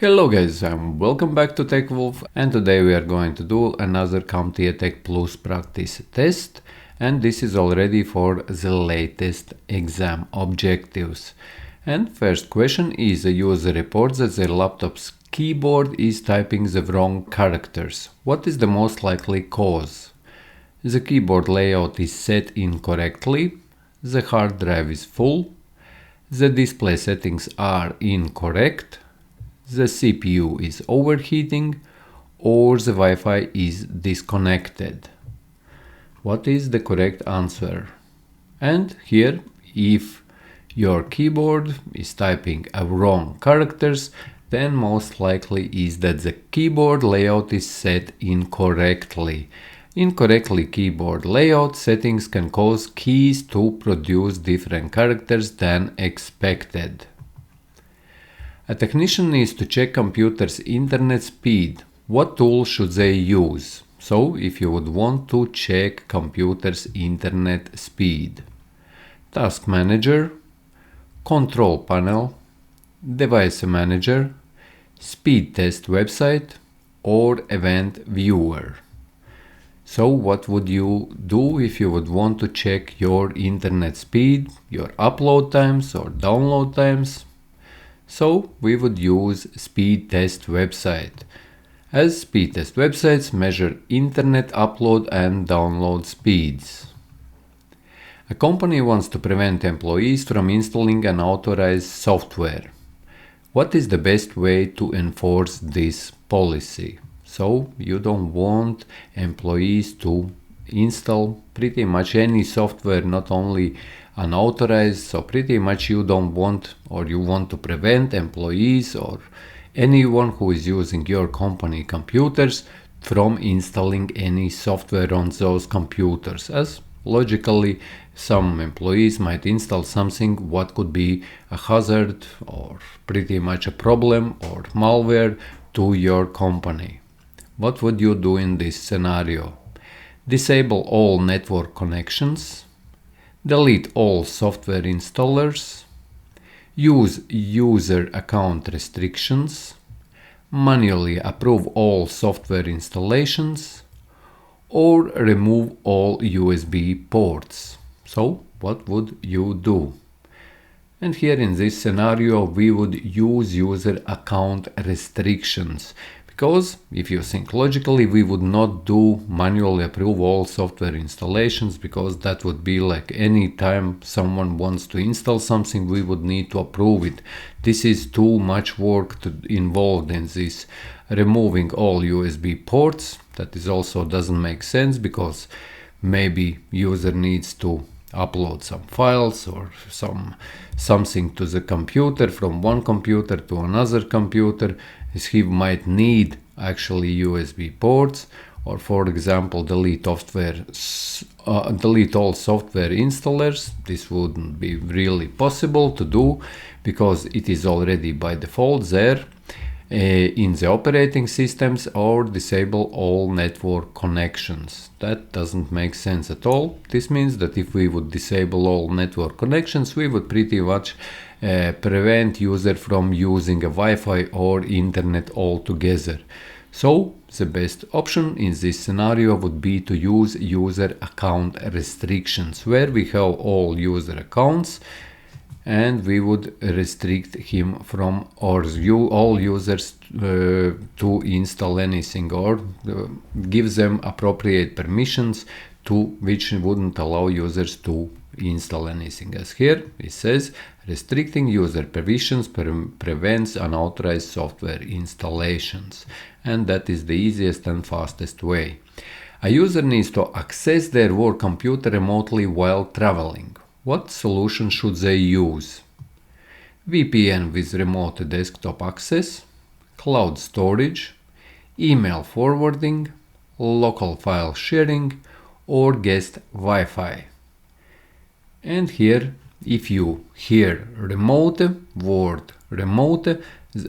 Hello guys, and welcome back to TechWolf, and today we are going to do another CompTIA Tech Plus practice test, and this is already for the latest exam objectives. And first question is: a user reports that their laptop's keyboard is typing the wrong characters. What is the most likely cause? The keyboard layout is set incorrectly, the hard drive is full, the display settings are incorrect, the CPU is overheating, or the Wi-Fi is disconnected. What is the correct answer? And here, if your keyboard is typing wrong characters, then most likely is that the keyboard layout is set incorrectly. Incorrectly keyboard layout settings can cause keys to produce different characters than expected. A technician needs to check computer's internet speed. What tool should they use? So, if you would want to check computer's internet speed: Task Manager, Control Panel, Device Manager, Speed Test Website, or Event Viewer. So, what would you do if you would want to check your internet speed, your upload times or download times? So we would use speed test website, as speed test websites measure internet upload and download speeds. A company wants to prevent employees from installing unauthorized software. What is the best way to enforce this policy? So you don't want employees to install pretty much any software, not only unauthorized, so pretty much you don't want, or you want to prevent employees or anyone who is using your company computers from installing any software on those computers, as logically some employees might install something what could be a hazard or pretty much a problem or malware to your company. What would you do in this scenario? Disable all network connections, delete all software installers, use user account restrictions, manually approve all software installations, or remove all USB ports. So, what would you do? And here in this scenario, we would use user account restrictions. Because if you think logically, we would not do manually approve all software installations, because that would be like any time someone wants to install something, we would need to approve it. This is too much work involved in this. Removing all USB ports, that is also doesn't make sense, because maybe user needs to upload some files or something to the computer from one computer to another computer. He might need actually USB ports, or for example delete all software installers. This wouldn't be really possible to do, because it is already by default there in the operating systems. Or disable all network connections. That doesn't make sense at all. This means that if we would disable all network connections, we would pretty much prevent user from using a Wi-Fi or internet altogether. So the best option in this scenario would be to use user account restrictions, where we have all user accounts and we would restrict him from, or all users to install anything, or give them appropriate permissions to which wouldn't allow users to install anything. As here it says, restricting user permissions prevents unauthorized software installations, and that is the easiest and fastest way. A user needs to access their work computer remotely while traveling. What solution should they use? VPN with remote desktop access, cloud storage, email forwarding, local file sharing, or guest Wi-Fi. And here, if you hear remote, word remote,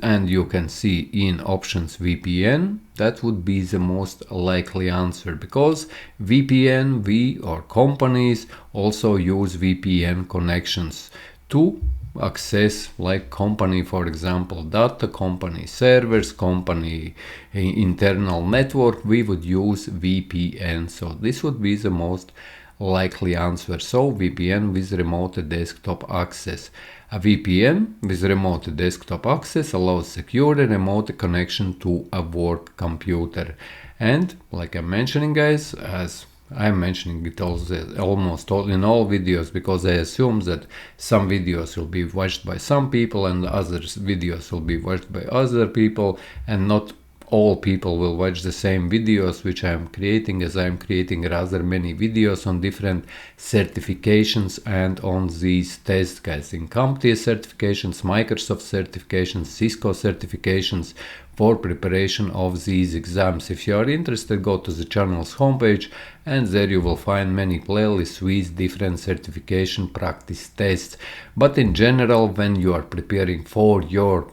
and you can see in options VPN, that would be the most likely answer, because VPN, we or companies also use VPN connections to access like company, for example, data, company servers, company internal network, we would use VPN. So this would be the most likely answer. So VPN with remote desktop access. A VPN with remote desktop access allows secure remote connection to a work computer. And like I'm mentioning, guys, as I'm mentioning it almost in all videos, because I assume that some videos will be watched by some people and other videos will be watched by other people, and not all people will watch the same videos which I am creating, as I am creating rather many videos on different certifications and on these tests, guys, in CompTIA certifications, Microsoft certifications, Cisco certifications, for preparation of these exams. If you are interested, go to the channel's homepage and there you will find many playlists with different certification practice tests. But in general, when you are preparing for your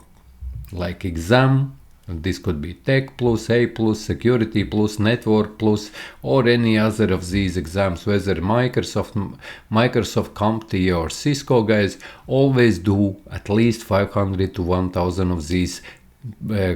exam, this could be Tech Plus, A Plus, Security Plus, Network Plus, or any other of these exams, whether Microsoft, CompTIA or Cisco, guys, always do at least 500 to 1000 of these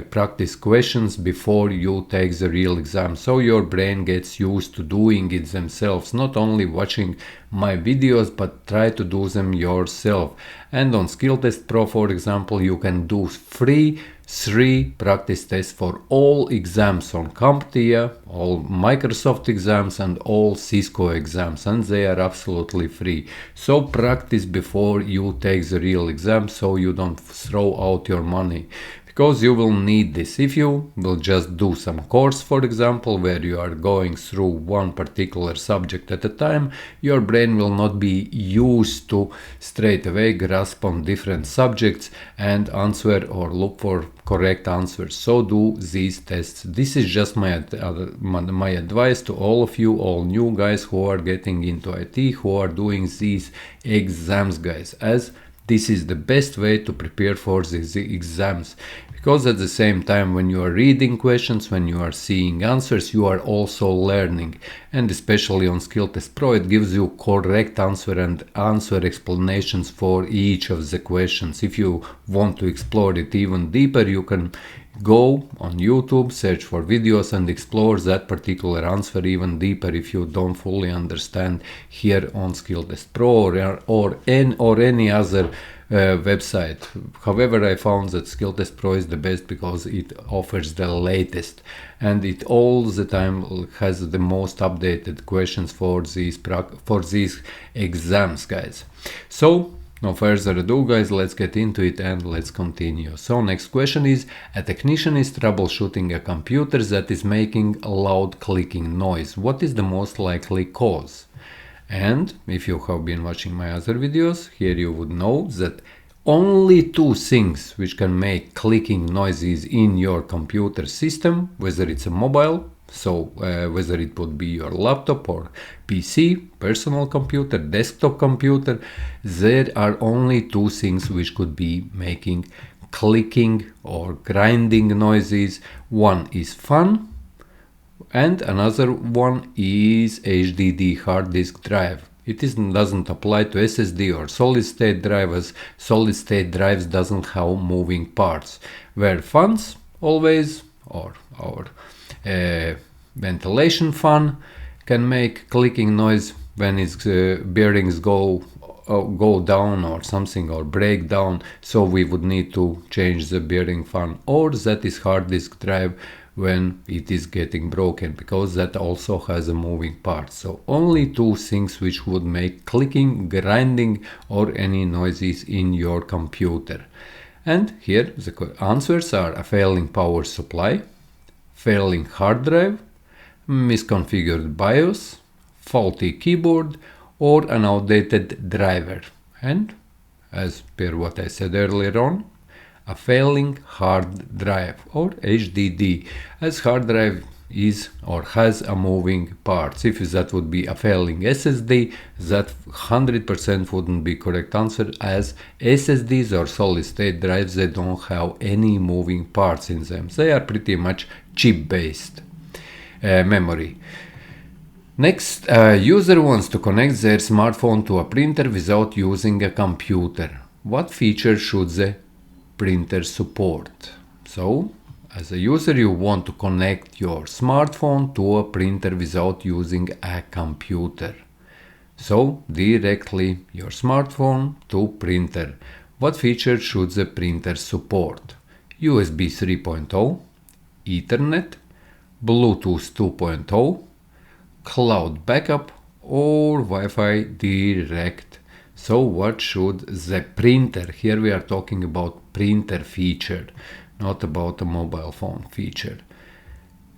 practice questions before you take the real exam, so your brain gets used to doing it themselves, not only watching my videos, but try to do them yourself. And on Skill Test Pro, for example, you can do free 3 practice tests for all exams on CompTIA, all Microsoft exams and all Cisco exams, and they are absolutely free. So practice before you take the real exam, so you don't throw out your money, because you will need this. If you will just do some course, for example, where you are going through one particular subject at a time, your brain will not be used to straight away grasp on different subjects and answer or look for correct answers. So do these tests. This is just my advice to all of you, all new guys who are getting into IT, who are doing these exams, guys, as this is the best way to prepare for these exams, because at the same time, when you are reading questions, when you are seeing answers, you are also learning. And especially on Skill Test Pro, it gives you correct answer and answer explanations for each of the questions. If you want to explore it even deeper, you can go on YouTube, search for videos and explore that particular answer even deeper if you don't fully understand here on Skill Test Pro or any other website. However, I found that Skill Test Pro is the best because it offers the latest and it all the time has the most updated questions for these exams, guys. So no further ado, guys, let's get into it and let's continue. So next question is, a technician is troubleshooting a computer that is making a loud clicking noise. What is the most likely cause? And if you have been watching my other videos, here you would know that only 2 things which can make clicking noises in your computer system, whether it's a mobile, so whether it would be your laptop or PC, personal computer, desktop computer, there are only 2 things which could be making clicking or grinding noises. One is fan and another one is HDD, hard disk drive. It doesn't apply to SSD or solid state drives. Solid state drives doesn't have moving parts, where fans always, or our ventilation fan, can make clicking noise when its bearings go down or something, or break down, so we would need to change the bearing fan, or that is hard disk drive when it is getting broken, because that also has a moving part. So only 2 things which would make clicking, grinding or any noises in your computer. And here the answers are a failing power supply, failing hard drive, misconfigured BIOS, faulty keyboard, or an outdated driver. And as per what I said earlier on, a failing hard drive or HDD, as hard drive is or has a moving parts. If that would be a failing SSD, that 100% wouldn't be correct answer, as SSDs or solid state drives, they don't have any moving parts in them. They are pretty much chip based memory. Next, user wants to connect their smartphone to a printer without using a computer. What feature should the printer support? So, as a user, you want to connect your smartphone to a printer without using a computer. So, directly your smartphone to printer. What feature should the printer support? USB 3.0, Ethernet, Bluetooth 2.0, cloud backup, or Wi-Fi direct. So what should the printer, here we are talking about printer feature, not about a mobile phone feature.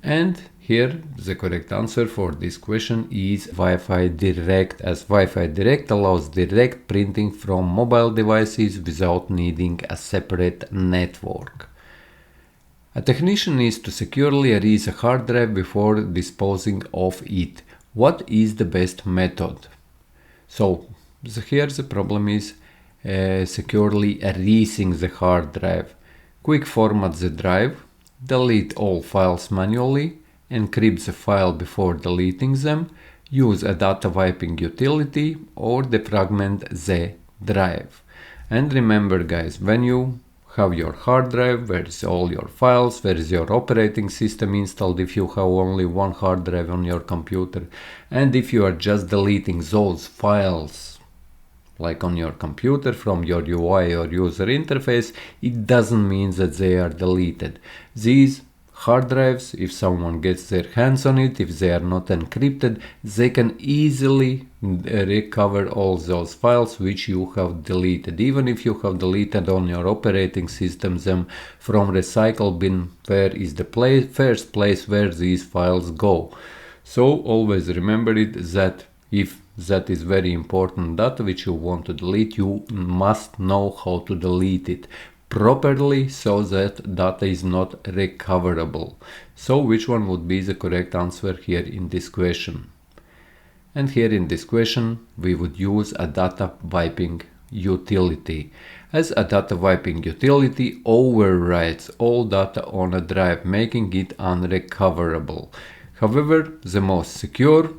And here the correct answer for this question is Wi-Fi direct, as Wi-Fi direct allows direct printing from mobile devices without needing a separate network. A technician needs to securely erase a hard drive before disposing of it. What is the best method? So here the problem is securely erasing the hard drive. Quick format the drive, delete all files manually, encrypt the file before deleting them, use a data wiping utility, or defragment the drive. And remember guys, when you have your hard drive, where is all your files, where is your operating system installed if you have only one hard drive on your computer, and if you are just deleting those files like on your computer from your UI or user interface, it doesn't mean that they are deleted. These hard drives, if someone gets their hands on it, if they are not encrypted, they can easily recover all those files which you have deleted. Even if you have deleted on your operating system them from recycle bin, where is the first place where these files go. So always remember it that if that is very important data which you want to delete, you must know how to delete it properly so that data is not recoverable. So which one would be the correct answer here in this question? And here in this question we would use a data wiping utility, as a data wiping utility overwrites all data on a drive, making it unrecoverable. However, the most secure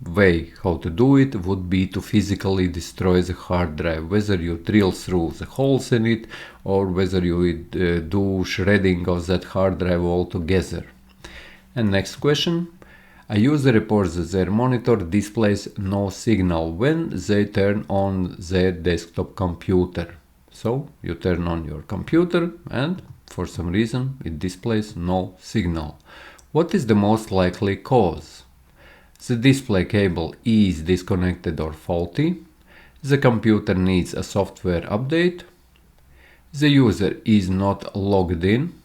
way how to do it would be to physically destroy the hard drive, whether you drill through the holes in it or whether you do shredding of that hard drive altogether. And next question. A user reports that their monitor displays no signal when they turn on their desktop computer. So you turn on your computer and for some reason it displays no signal. What is the most likely cause? The display cable is disconnected or faulty, the computer needs a software update, the user is not logged in,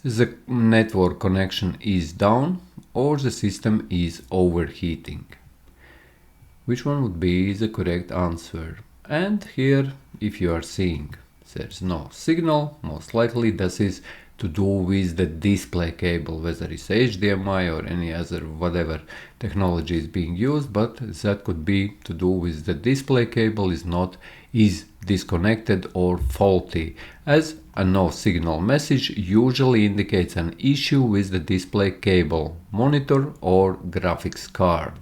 the network connection is down, or the system is overheating. Which one would be the correct answer? And here, if you are seeing there's no signal, most likely this is to do with the display cable, whether it's HDMI or any other whatever technology is being used, but that could be to do with the display cable is disconnected or faulty, as a no signal message usually indicates an issue with the display cable, monitor or graphics card.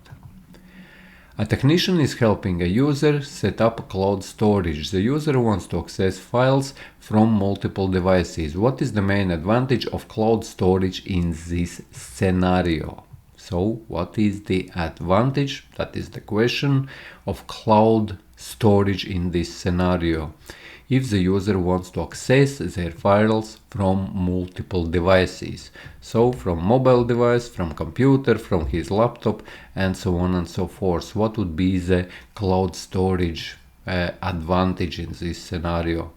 A technician is helping a user set up cloud storage. The user wants to access files from multiple devices. What is the main advantage of cloud storage in this scenario? So, what is the advantage, that is the question, of cloud storage in this scenario? If the user wants to access their files from multiple devices, so from mobile device, from computer, from his laptop, and so on and so forth, what would be the cloud storage advantage in this scenario?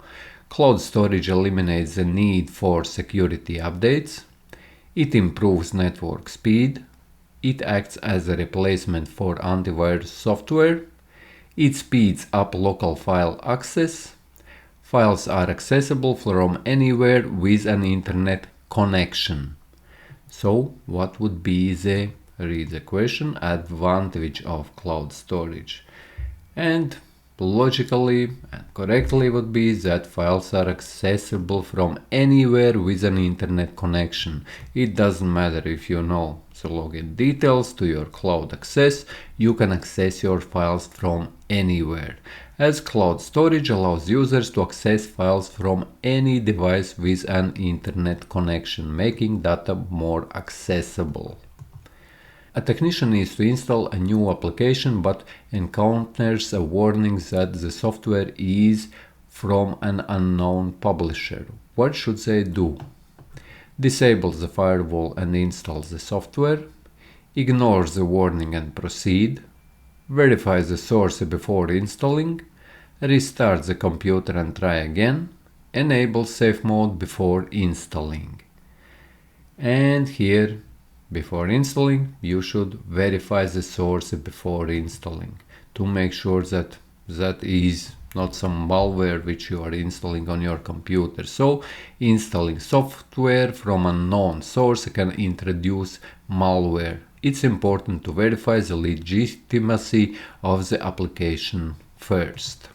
Cloud storage eliminates the need for security updates, it improves network speed, it acts as a replacement for antivirus software, it speeds up local file access, files are accessible from anywhere with an internet connection. So what would be the, read the question, advantage of cloud storage? And logically and correctly would be that files are accessible from anywhere with an internet connection. It doesn't matter if you know the login details to your cloud access, you can access your files from anywhere. as cloud storage allows users to access files from any device with an internet connection, making data more accessible. A technician needs to install a new application but encounters a warning that the software is from an unknown publisher. What should they do? Disable the firewall and install the software. Ignore the warning and proceed. Verify the source before installing. Restart the computer and try again. Enable safe mode before installing. And here, before installing, you should verify the source before installing to make sure that that is not some malware which you are installing on your computer. So installing software from a known source can introduce malware. It's important to verify the legitimacy of the application first.